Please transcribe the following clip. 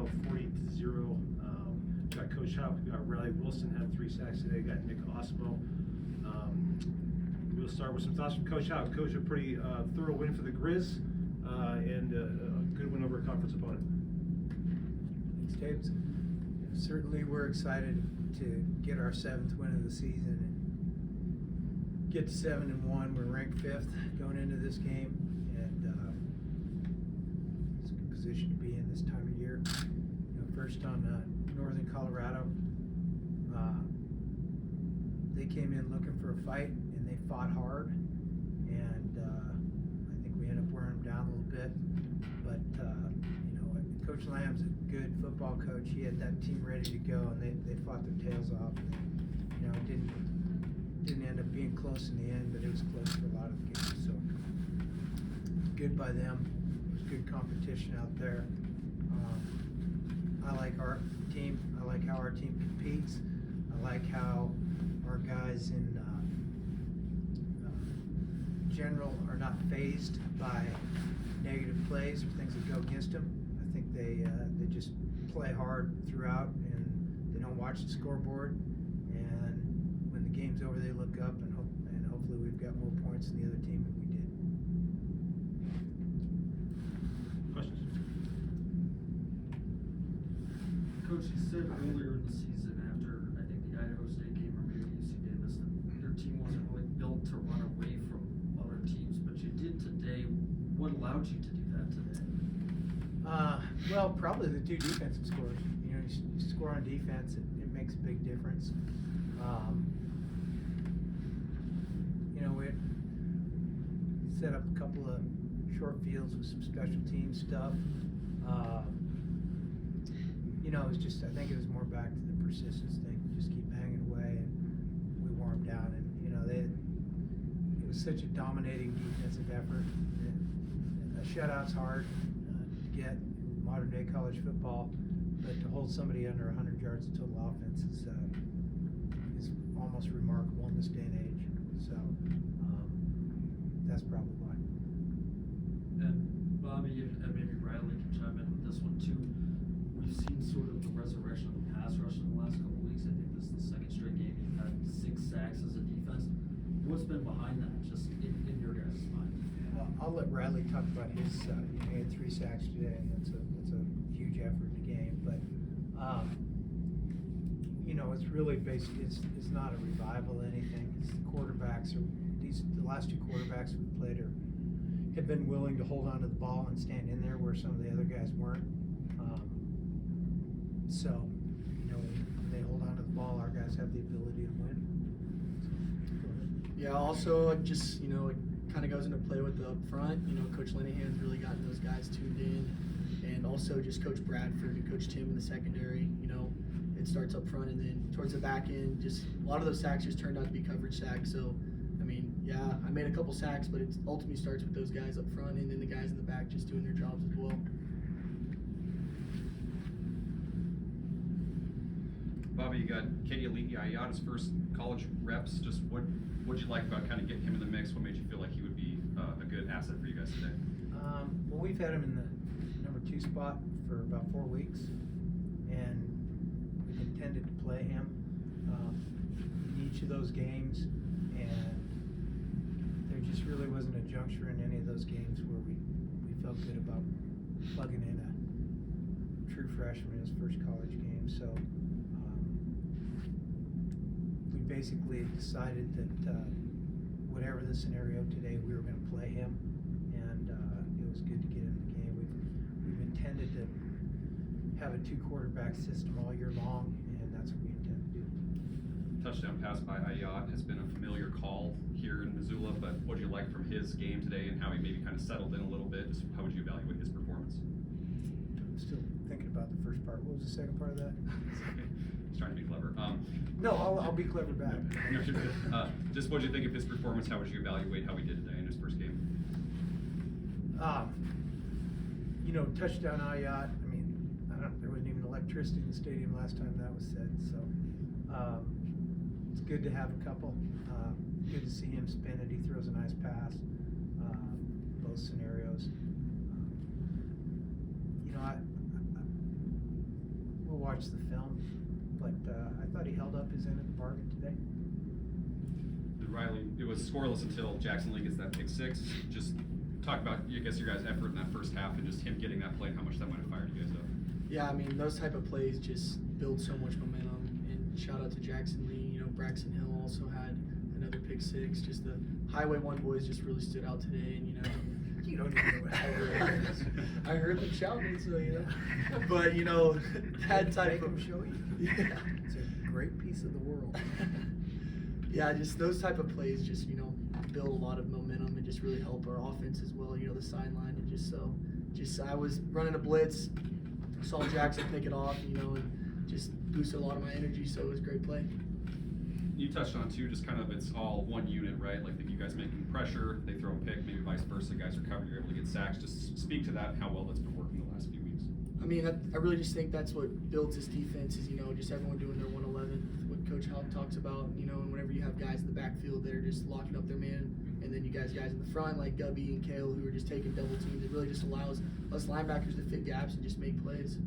final 40-0. Got Coach Hauck, got Riley Wilson, had 3 sacks today, got Nick Ostmo. We'll start with some thoughts from Coach Hauck. Coach, a pretty thorough win for the Grizz, and a good win over a conference opponent. Thanks, James. Certainly we're excited to get our 7th win of the season and get to 7-1. We're ranked 5th going into this game, and it's a good position to be in this time of year. First on Northern Colorado, they came in looking for a fight, and they fought hard, and I think we ended up wearing them down a little bit. But Coach Lamb's a good football coach. He had that team ready to go, and they fought their tails off. And, it didn't end up being close in the end, but it was close for a lot of the games. So good by them. It was good competition out there. I like our team. I like how our team competes. I like how our guys in general are not fazed by negative plays or things that go against them. I think they just play hard throughout, and they don't watch the scoreboard. And when the game's over, they look up, and hopefully we've got more points than the other team than we did. Questions? Coach, you said earlier in the season, after I think the Idaho State game or maybe UC Davis, that your team wasn't really built to run away from other teams, but you did today. What allowed you to do that today? Well, probably the 2 defensive scores. You score on defense, it makes a big difference. We set up a couple of short fields with some special team stuff. It was just, I think it was more back to the persistence thing. Just keep banging away, and we wore them down. And it was such a dominating defensive effort. A shutout's hard to get in modern day college football, but to hold somebody under 100 yards of total offense is almost remarkable in this day and age. So that's probably why. And Bobby and maybe Riley can chime in with this one too. We've seen sort of the resurrection of the pass rush in the last couple of weeks. I think this is the 2nd straight game you've had 6 sacks as a defense. What's been behind that, just in your guys' mind? I'll let Riley talk about his. He had 3 sacks today, and that's a huge effort in the game. But it's really based. It's not a revival of anything. It's the quarterbacks the last 2 quarterbacks we played have been willing to hold on to the ball and stand in there where some of the other guys weren't. So when they hold on to the ball, our guys have the ability to win. Yeah, also just, it kind of goes into play with the up front. Coach Linehan's really gotten those guys tuned in. And also just Coach Bradford and Coach Tim in the secondary. It starts up front, and then towards the back end, just a lot of those sacks just turned out to be coverage sacks. So, I made a couple sacks, but it ultimately starts with those guys up front, and then the guys in the back just doing their jobs as well. Bobby, you got Katie Ayat, his first college reps. Just what'd you like about kind of getting him in the mix? What made you feel like he would be a good asset for you guys today? Well, we've had him in the number 2 spot for about 4 weeks, and we intended to play him in each of those games, and there just really wasn't a juncture in any of those games where we felt good about plugging in a true freshman in his first college game. So we basically decided that whatever the scenario today, we were going to play him, and it was good to get him in the game. We've intended to have a 2 quarterback system all year long, and that's what we intend to do. Touchdown pass by Ayat has been a familiar call here in Missoula, but what did you like from his game today and how he maybe kind of settled in a little bit? Just how would you evaluate his performance? I'm still thinking about the first part. What was the second part of that? He's trying to be clever. No, I'll be clever back. No, you're good. Just what did you think of his performance? How would you evaluate how he did today in his first game? Touchdown Ayat. There wasn't even electricity in the stadium last time that was said. So it's good to have a couple. Good to see him spin it. He throws a nice pass. Both scenarios. watch the film, but I thought he held up his end of the bargain today. Riley, it was scoreless until Jackson Lee gets that pick six. Just talk about, I guess, your guys' effort in that first half and just him getting that play and how much that might have fired you guys up. Yeah, I mean, those type of plays just build so much momentum. And shout out to Jackson Lee. You know, Braxton Hill also had another pick six. Just the Highway 1 boys just really stood out today. And, you know, You don't even know what Highway is. I heard them shouting, so, you know. But, you know, that type Make of. him show you. Yeah. It's a great piece of the world. Yeah, just those type of plays just, you know, build a lot of momentum and just really help our offense as well, you know, the sideline. And just I was running a blitz, saw Jackson pick it off, you know, and just boosted a lot of my energy, so it was a great play. You touched on too, just kind of it's all one unit, right? Like if you guys making pressure, they throw a pick, maybe vice versa, guys are covering, you're able to get sacks. Just speak to that and how well that's been working the last few weeks. I mean, I really just think that's what builds this defense is, you know, just everyone doing their 111, what Coach Hauck talks about, you know, and whenever you have guys in the backfield that are just locking up their man, and then you guys in the front like Gubby and Kale who are just taking double teams, it really just allows us linebackers to fit gaps and just make plays.